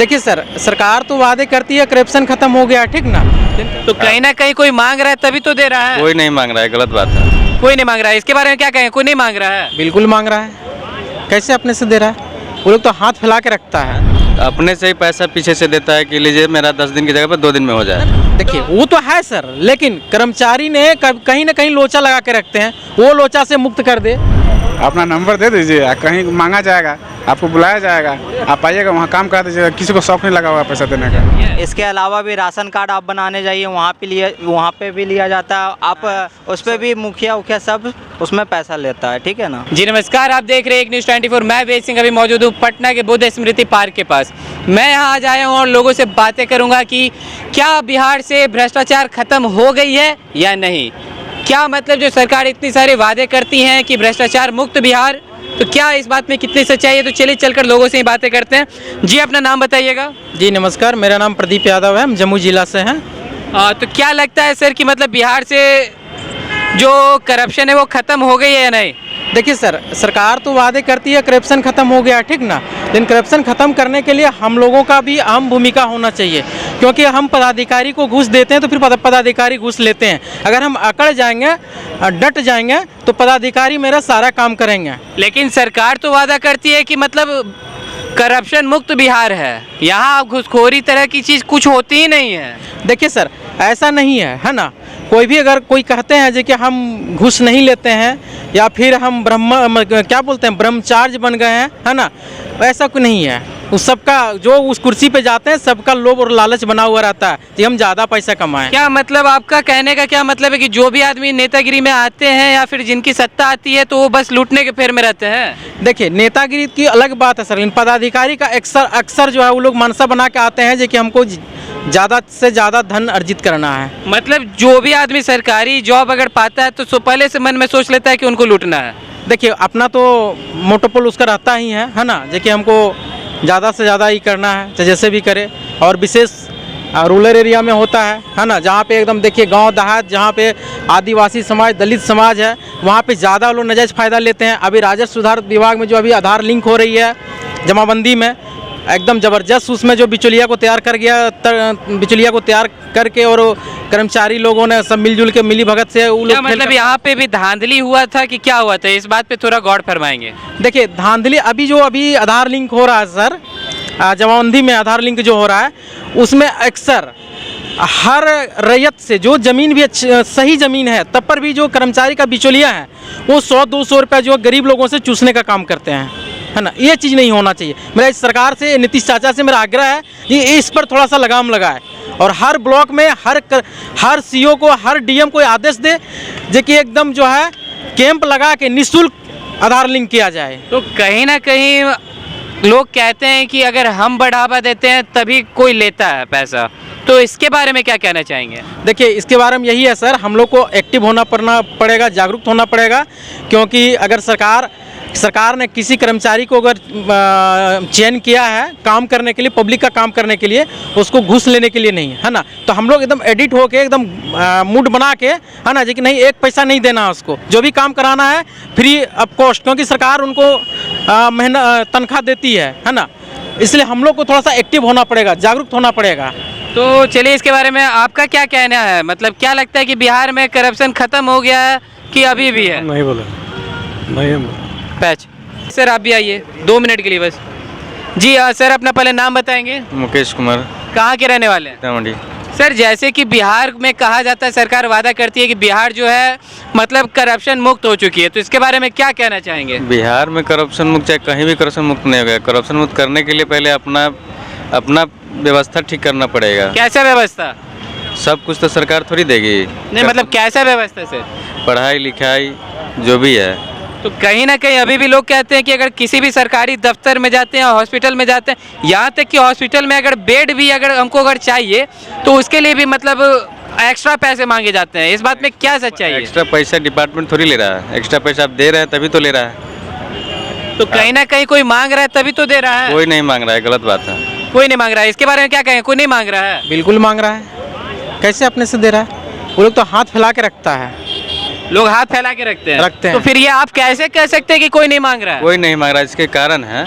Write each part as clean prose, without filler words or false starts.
देखिए सर, सरकार तो वादे करती है करप्शन खत्म हो गया, ठीक ना। तो कहीं ना कहीं कोई मांग रहा है तभी तो दे रहा है। कोई नहीं मांग रहा है, गलत बात है। कोई नहीं मांग रहा है, इसके बारे में क्या कहें? कोई नहीं मांग रहा है। बिल्कुल मांग रहा है, कैसे अपने से दे रहा है? वो लोग तो हाथ फैला के रखता है। अपने से ही पैसा पीछे से देता है कि लीजिए मेरा 10 दिन की जगह पर 2 दिन में हो जाए। देखिए वो तो है सर, लेकिन कर्मचारी ने कहीं ना कहीं लोचा लगा के रखते हैं, वो लोचा से मुक्त कर दे। अपना नंबर दे दीजिए, कहीं मांगा जाएगा, आपको बुलाया जाएगा, आप आइएगा, वहाँ काम करा दीजिएगा। किसी को शौक नहीं लगा हुआ पैसा देने का। इसके अलावा भी राशन कार्ड आप बनाने जाइए, वहाँ पे भी लिया जाता है। आप उस पर भी मुखिया सब उसमें पैसा लेता है, ठीक है ना जी। नमस्कार, आप देख रहे हैं एक न्यूज़ 24। मैं वेद सिंह अभी मौजूद हूँ पटना के बुद्ध स्मृति पार्क के पास। मैं यहाँ आज आया हूँ और लोगों से बातें करूँगा कि क्या बिहार से भ्रष्टाचार खत्म हो गई है या नहीं। क्या मतलब जो सरकार इतनी सारे वादे करती हैं कि भ्रष्टाचार मुक्त बिहार, तो क्या इस बात में कितनी सच्चाई है? तो चलिए चलकर लोगों से ही बातें करते हैं। जी, अपना नाम बताइएगा। जी नमस्कार, मेरा नाम प्रदीप यादव है, हम जम्मू जिला से हैं। तो क्या लगता है सर कि मतलब बिहार से जो करप्शन है वो खत्म हो गई है या नहीं? देखिए सर, सरकार तो वादे करती है करप्शन खत्म हो गया, ठीक ना। लेकिन करप्शन खत्म करने के लिए हम लोगों का भी अहम भूमिका होना चाहिए, क्योंकि हम पदाधिकारी को घूस देते हैं तो फिर पदाधिकारी घूस लेते हैं। अगर हम अकड़ जाएंगे, डट जाएंगे, तो पदाधिकारी मेरा सारा काम करेंगे। लेकिन सरकार तो वादा करती है कि मतलब करप्शन मुक्त बिहार है, यहाँ घूसखोरी तरह की चीज़ कुछ होती ही नहीं है। देखिए सर, ऐसा नहीं है ना। कोई भी अगर कोई कहते हैं जो कि हम घूस नहीं लेते हैं या फिर हम ब्रह्मचार्य बन गए हैं, है ना, ऐसा कुछ नहीं है। उस सबका जो उस कुर्सी पे जाते हैं सबका लोभ और लालच बना हुआ रहता है कि हम ज़्यादा पैसा कमाएं। क्या मतलब आपका कहने का क्या मतलब है कि जो भी आदमी नेतागिरी में आते हैं या फिर जिनकी सत्ता आती है तो वो बस लूटने के फेर में रहते हैं? देखिए, नेतागिरी की अलग बात है सर, लेकिन पदाधिकारी का अक्सर जो है वो लोग मनसा बना के आते हैं जो कि हमको ज़्यादा से ज़्यादा धन अर्जित करना है। मतलब जो भी आदमी सरकारी जॉब अगर पाता है तो पहले से मन में सोच लेता है कि उनको लूटना है। देखिए, अपना तो मोटोपोल उसका रहता ही है ना, जो कि हमको ज़्यादा से ज़्यादा ही करना है, चाहे जैसे भी करे। और विशेष रूरल एरिया में होता है ना, जहाँ पे एकदम देखिए गांव देहात, जहाँ पे आदिवासी समाज, दलित समाज है, वहाँ पे ज़्यादा लोग नाजायज़ फ़ायदा लेते हैं। अभी राजस्व सुधार विभाग में जो अभी आधार लिंक हो रही है जमाबंदी में, एकदम ज़बरदस्त उसमें जो बिचौलिया को तैयार करके और कर्मचारी लोगों ने सब मिलजुल के मिली भगत से वो लोग। मतलब यहाँ पे भी धांधली हुआ था कि क्या हुआ था, इस बात पे थोड़ा गौर फरमाएंगे। देखिए, धांधली अभी आधार लिंक हो रहा है सर, जमाबंदी में आधार लिंक जो हो रहा है उसमें अक्सर हर रैयत से जो ज़मीन भी सही ज़मीन है तब पर भी जो कर्मचारी का बिचौलिया है वो 100-200 रुपये जो गरीब लोगों से चूसने का काम करते हैं, है ना। ये चीज़ नहीं होना चाहिए। मेरा इस सरकार से, नीतीश चाचा से मेरा आग्रह है कि इस पर थोड़ा सा लगाम लगाए और हर ब्लॉक में हर सीओ को, हर डीएम को आदेश दे जो कि एकदम जो है कैंप लगा के निःशुल्क आधार लिंक किया जाए। तो कहीं ना कहीं लोग कहते हैं कि अगर हम बढ़ावा देते हैं तभी कोई लेता है पैसा, तो इसके बारे में क्या कहना चाहेंगे? देखिए, इसके बारे में यही है सर, हम लोग को एक्टिव होना पड़ेगा, जागरूक होना पड़ेगा, क्योंकि अगर सरकार ने किसी कर्मचारी को अगर चयन किया है काम करने के लिए, पब्लिक का काम करने के लिए, उसको घूस लेने के लिए नहीं है ना, तो हम लोग एकदम एडिट होके एकदम मूड बना के, है ना, जी कि नहीं, एक पैसा नहीं देना है उसको, जो भी काम कराना है फ्री ऑफ कॉस्ट, क्योंकि सरकार उनको तनख्वाह देती है ना। इसलिए हम लोग को थोड़ा सा एक्टिव होना पड़ेगा, जागरूक होना पड़ेगा। तो चलिए, इसके बारे में आपका क्या कहना है? मतलब क्या लगता है कि बिहार में करप्शन खत्म हो गया है कि अभी भी है? नहीं बोला, नहीं पैच सर, आप भी आइए 2 मिनट के लिए बस। जी सर, अपना पहले नाम बताएंगे। मुकेश कुमार। कहाँ के रहने वाले हैं? सीतामढ़ी। सर, जैसे कि बिहार में कहा जाता है, सरकार वादा करती है कि बिहार जो है मतलब करप्शन मुक्त हो चुकी है, तो इसके बारे में क्या कहना चाहेंगे? बिहार में करप्शन मुक्त, चाहे कहीं भी करप्शन मुक्त नहीं हो गया। करप्शन मुक्त करने के लिए पहले अपना व्यवस्था ठीक करना पड़ेगा। कैसा व्यवस्था? सब कुछ तो सरकार थोड़ी देगी। नहीं, मतलब कैसा व्यवस्था सर? पढ़ाई लिखाई जो भी है। तो कहीं ना कहीं अभी भी लोग कहते हैं कि अगर किसी भी सरकारी दफ्तर में जाते हैं, हॉस्पिटल में जाते हैं, यहाँ तक कि हॉस्पिटल में अगर बेड भी अगर चाहिए तो उसके लिए भी मतलब एक्स्ट्रा पैसे मांगे जाते हैं। इस बात में क्या सच्चाई है? एक्स्ट्रा पैसा डिपार्टमेंट थोड़ी ले रहा है, एक्स्ट्रा पैसा आप दे रहे हैं तभी तो ले रहा है। तो कहीं ना कहीं कोई मांग रहा है तभी तो दे रहा है। कोई नहीं मांग रहा है, गलत बात है। कोई नहीं मांग रहा है, इसके बारे में क्या कहें? कोई नहीं मांग रहा है। बिल्कुल मांग रहा है, कैसे अपने से दे रहा है? वो लोग तो हाथ फैला के रखता है। लोग हाथ फैला के रखते हैं। तो फिर ये आप कैसे कह सकते हैं कि कोई नहीं मांग रहा है? कोई नहीं मांग रहा है, इसके कारण है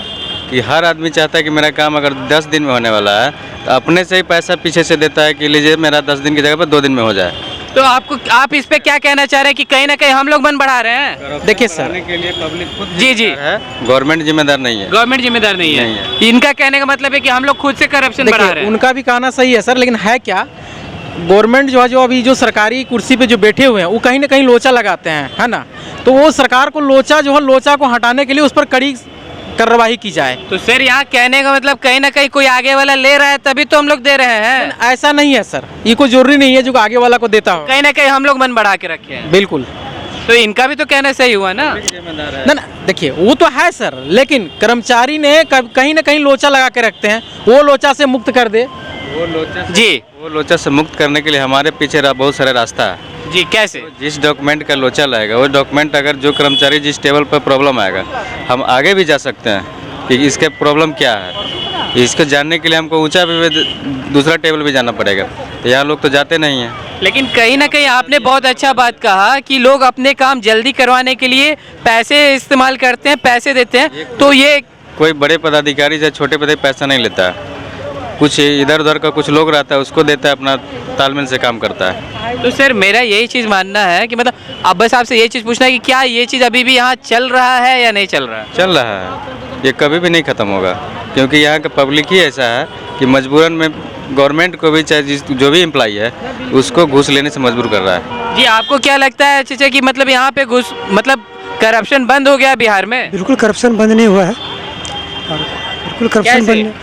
कि हर आदमी चाहता है कि मेरा काम अगर 10 दिन में होने वाला है तो अपने से ही पैसा पीछे से देता है कि लीजिए मेरा 10 दिन की जगह पर 2 दिन में हो जाए। तो आप इस पे क्या कहना चाह रहे हैं कि कहीं ना कहीं हम लोग मन बढ़ा रहे हैं? देखिए सर, के लिए पब्लिक खुद जी जी है, गवर्नमेंट जिम्मेदार नहीं है। गवर्नमेंट जिम्मेदार नहीं है। इनका कहने का मतलब है कि हम लोग खुद से करप्शन बढ़ा रहे देखिए हैं। उनका भी कहना सही है सर, लेकिन है क्या, गवर्नमेंट जो है, जो अभी जो सरकारी कुर्सी पे जो बैठे हुए हैं वो कहीं ना कहीं लोचा लगाते हैं, है ना। तो वो सरकार को लोचा को हटाने के लिए उस पर कड़ी कार्रवाई की जाए। तो सर यहाँ कहने का मतलब कहीं ना कहीं कोई आगे वाला ले रहा है तभी तो हम लोग दे रहे हैं। ऐसा नहीं है सर, ये कोई जरूरी नहीं है जो आगे वाला को देता हो। कहीं ना कहीं हम लोग मन बढ़ा के रखे हैं। बिल्कुल। तो इनका भी तो कहना सही हुआ ना। ना देखिए वो तो है सर, लेकिन कर्मचारी ने कहीं ना कहीं लोचा लगा के रखते हैं, वो लोचा से मुक्त कर दे। वो लोचा से मुक्त करने के लिए हमारे पीछे बहुत सारे रास्ता है जी। कैसे? जिस डॉक्यूमेंट का लोचा लाएगा वो डॉक्यूमेंट अगर जो कर्मचारी जिस टेबल पर प्रॉब्लम आएगा हम आगे भी जा सकते हैं कि इसके प्रॉब्लम क्या है। इसको जानने के लिए हमको ऊंचा भी दूसरा टेबल भी जाना पड़ेगा, तो यहाँ लोग तो जाते नहीं हैं। लेकिन कहीं ना कहीं आपने बहुत अच्छा बात कहा कि लोग अपने काम जल्दी करवाने के लिए पैसे इस्तेमाल करते हैं, पैसे देते हैं। तो ये कोई बड़े पदाधिकारी या छोटे पदाधिकारी पैसा नहीं लेता है, कुछ इधर उधर का कुछ लोग रहता है उसको देता है, अपना तालमेल से काम करता है। तो सर मेरा यही चीज़ मानना है कि मतलब अब बस आपसे ये चीज़ पूछना है कि क्या ये चीज़ अभी भी यहाँ चल रहा है या नहीं चल रहा है? चल रहा है, ये कभी भी नहीं ख़त्म होगा, क्योंकि यहाँ का पब्लिक ही ऐसा है कि मजबूरन में गवर्नमेंट को भी चाहे जो भी एम्प्लॉई है उसको घूस लेने से मजबूर कर रहा है। जी आपको क्या लगता है चाचा कि मतलब यहाँ पे घूस मतलब करप्शन बंद हो गया बिहार में? बिल्कुल करप्शन बंद नहीं हुआ है, और बिल्कुल करप्शन बंद।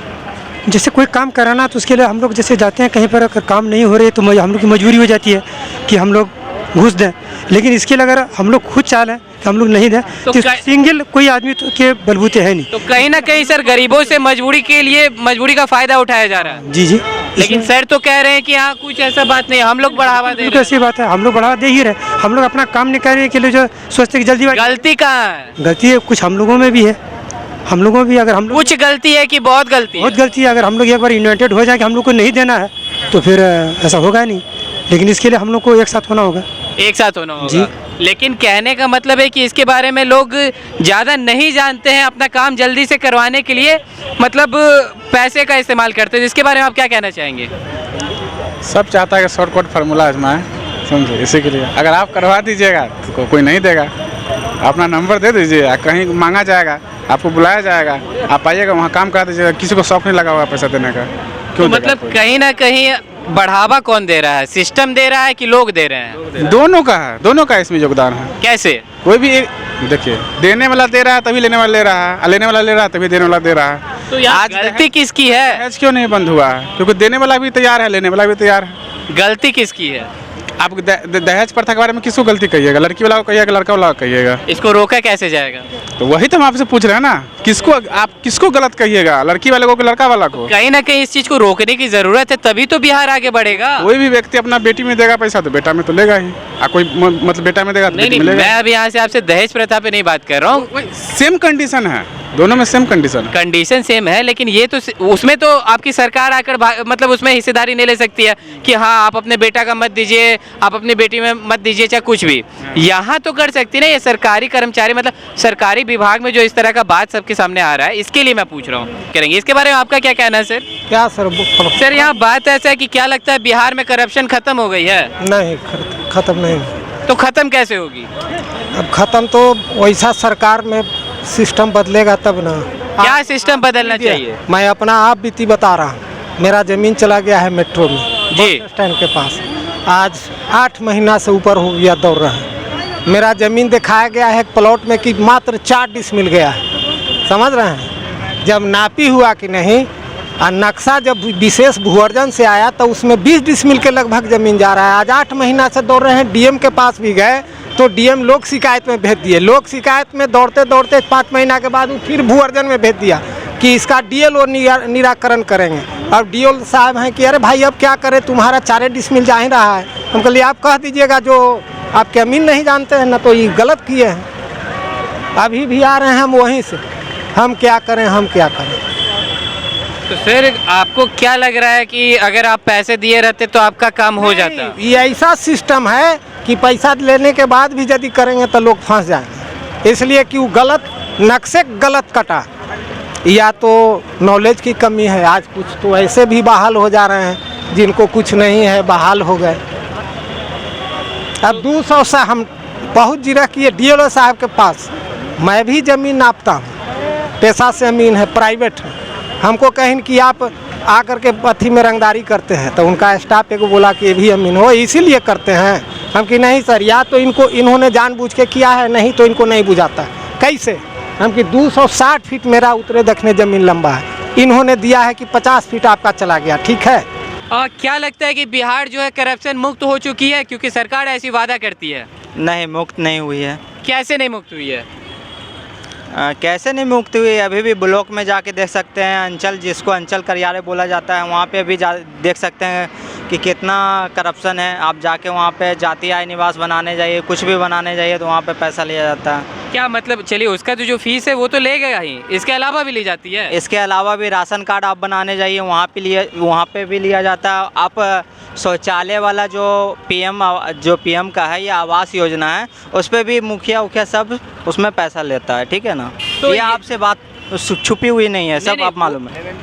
जैसे कोई काम कराना तो उसके लिए हम लोग जैसे जाते हैं कहीं पर, अगर काम नहीं हो रही तो हम लोग की मजबूरी हो जाती है कि हम लोग घूस दें, लेकिन इसके लिए अगर हम लोग खुद चाह लें कि हम लोग नहीं दें तो सिंगल कोई आदमी तो के बलबूते है नहीं। तो कहीं ना कहीं सर गरीबों से मजबूरी के लिए मजबूरी का फायदा उठाया जा रहा है। जी जी। लेकिन सर तो कह रहे हैं कि यहाँ कुछ ऐसा बात नहीं, हम लोग बढ़ावा दे रहे हैं। ऐसी बात है, हम लोग बढ़ावा दे ही रहे, हम लोग अपना काम नहीं करने के लिए जो सोचते कि जल्दी। गलती कहाँ है? गलती है कुछ हम लोगों में भी है, हम लोगों भी अगर हम लोग कुछ गलती है कि बहुत गलती है? बहुत गलती है। अगर हम लोग एक बार यूनाइटेड हो जाए कि हम लोग को नहीं देना है तो फिर ऐसा होगा नहीं, लेकिन इसके लिए हम लोग को एक साथ होना होगा। एक साथ होना होगा जी। लेकिन कहने का मतलब है कि इसके बारे में लोग ज़्यादा नहीं जानते हैं, अपना काम जल्दी से करवाने के लिए मतलब पैसे का इस्तेमाल करते हैं, जिसके बारे में आप क्या कहना चाहेंगे? सब चाहता है कि शॉर्टकट फार्मूला आजमाए, समझे, इसी के लिए अगर आप करवा दीजिएगा तो कोई नहीं देगा। अपना नंबर दे दीजिए, कहीं मांगा जाएगा, आपको बुलाया जाएगा, आप आइएगा वहाँ काम करा दीजिएगा, किसी को शौक नहीं लगा हुआ पैसा देने का। तो मतलब कहीं ना कहीं बढ़ावा कौन दे रहा है, सिस्टम दे रहा है कि लोग दे रहे हैं? दोनों का है, दोनों का इसमें योगदान है। कैसे? कोई भी देखिए, देने वाला दे रहा है तभी लेने वाला ले रहा है, लेने वाला ले रहा है तभी देने वाला दे रहा है। तो आज गलती किसकी है? दहेज क्यों नहीं बंद हुआ है? क्योंकि देने वाला भी तैयार है, लेने वाला भी तैयार है। गलती किसकी है? आप दहेज प्रथा के बारे में किसको गलती कहिएगा? लड़की वाला को कहिएगा, लड़का वाला को कहिएगा? इसको रोका कैसे जाएगा? तो वही तो हम आपसे पूछ रहे हैं ना, आप किसको गलत कहिएगा? लड़की वाले को कि लड़का वाला को? कहीं ना कहीं इस चीज को रोकने की जरूरत है, तभी तो बिहार आगे बढ़ेगा। कोई भी व्यक्ति अपना बेटी में देगा पैसा तो बेटा में तो लेगा ही, कोई मतलब बेटा में देगा तो नहीं बेटी नहीं, में लेगा। मैं अभी यहाँ से आपसे दहेज प्रथा पे नहीं बात कर रहा हूँ। सेम कंडीशन है, दोनों में सेम कंडीशन है। कंडीशन सेम है, लेकिन ये तो उसमें तो आपकी सरकार आकर मतलब उसमें हिस्सेदारी नहीं ले सकती है कि हाँ आप अपने बेटा का मत दीजिए, आप अपनी बेटी में मत दीजिए, चाहे कुछ भी। यहाँ तो कर सकती है ना ये सरकारी कर्मचारी, मतलब सरकारी विभाग में जो इस तरह का बात सबके सामने आ रहा है, इसके लिए मैं पूछ रहा हूँ। करेंगे इसके बारे में आपका क्या कहना है सर? क्या सर? सर यहाँ बात ऐसा है कि क्या लगता है बिहार में करप्शन खत्म हो गई है? नहीं, खत्म नहीं। तो खत्म कैसे होगी? अब खत्म तो वैसा सरकार में सिस्टम बदलेगा तब ना। क्या सिस्टम बदलना चाहिए? मैं अपना आप बीती बता रहा हूँ, मेरा जमीन चला गया है मेट्रो में जी, बस स्टैंड के पास, आज 8 महीना से ऊपर हो गया दौड़ रहा है। मेरा जमीन दिखाया गया है प्लॉट में कि मात्र 4 डिस मिल गया है, समझ रहे हैं? जब नापी हुआ कि नहीं और नक्शा जब विशेष भूअर्जन से आया तो उसमें 20 डिसमिल के लगभग ज़मीन जा रहा है। आज 8 महीना से दौड़ रहे हैं, डीएम के पास भी गए तो डीएम लोक शिकायत में भेज दिए। लोक शिकायत में दौड़ते दौड़ते 5 महीना के बाद वो फिर भूअर्जन में भेज दिया कि इसका डीएलओ निराकरण करेंगे। अब डीएलओ साहब हैं कि अरे भाई अब क्या करें, तुम्हारा 4 डिसमिल जा ही रहा है। हम कहलिए आप कह दीजिएगा, जो आप जमीन नहीं जानते हैं ना तो ये गलत किए हैं। अभी भी आ रहे हैं हम वहीं से, हम क्या करें, हम क्या करें। तो सर आपको क्या लग रहा है कि अगर आप पैसे दिए रहते तो आपका काम हो जाता? ये ऐसा सिस्टम है कि पैसा लेने के बाद भी यदि करेंगे तो लोग फंस जाएंगे, इसलिए कि वो गलत नक्शे गलत कटा। या तो नॉलेज की कमी है। आज कुछ तो ऐसे भी बहाल हो जा रहे हैं जिनको कुछ नहीं है, बहाल हो गए। अब 200 से हम बहुत जिरा किए DLO साहब के पास। मैं भी ज़मीन नापता हूँ, पैसा से ज़मीन है, प्राइवेट है। हमको कहीं कि आप आकर के अथी में रंगदारी करते हैं, तो उनका स्टाफ को बोला कि ये भी अमीन हो, इसीलिए करते हैं। हम कि नहीं सर, या तो इन्होंने जानबूझ के किया है, नहीं तो इनको नहीं बुझाता। कैसे? हम कि 260 फीट मेरा उतरे दखने ज़मीन लंबा है, इन्होंने दिया है कि 50 फीट आपका चला गया, ठीक है। और क्या लगता है कि बिहार जो है करप्शन मुक्त हो चुकी है, क्योंकि सरकार ऐसी वादा करती है? नहीं, मुक्त नहीं हुई है। कैसे नहीं मुक्त हुई है? कैसे नहीं मुक्त हुई? अभी भी ब्लॉक में जाके देख सकते हैं, अंचल जिसको अंचल कार्यालय बोला जाता है, वहाँ पे भी देख सकते हैं कि कितना करप्शन है। आप जाके वहाँ पे जाति आय निवास बनाने जाइए, कुछ भी बनाने जाइए तो वहाँ पे पैसा लिया जाता है। क्या मतलब? चलिए, उसका तो जो फीस है वो तो लेगा ही, इसके अलावा भी ली जाती है। इसके अलावा भी राशन कार्ड आप बनाने जाइए, वहाँ पे भी लिया जाता है। आप शौचालय वाला जो पीएम का है या आवास योजना है, उस पर भी मुखिया सब उसमें पैसा लेता है, ठीक है ना। तो ये आपसे बात छुपी हुई नहीं है, सब आप मालूम है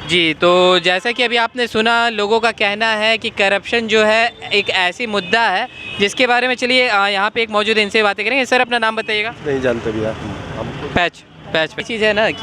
जी। तो जैसा कि अभी आपने सुना, लोगों का कहना है कि करप्शन जो है एक ऐसी मुद्दा है जिसके बारे में, चलिए यहाँ पे एक मौजूद है, इनसे बातें करेंगे। सर, अपना नाम बताइएगा। नहीं जानते भैया। पैच चीज़ है ना कि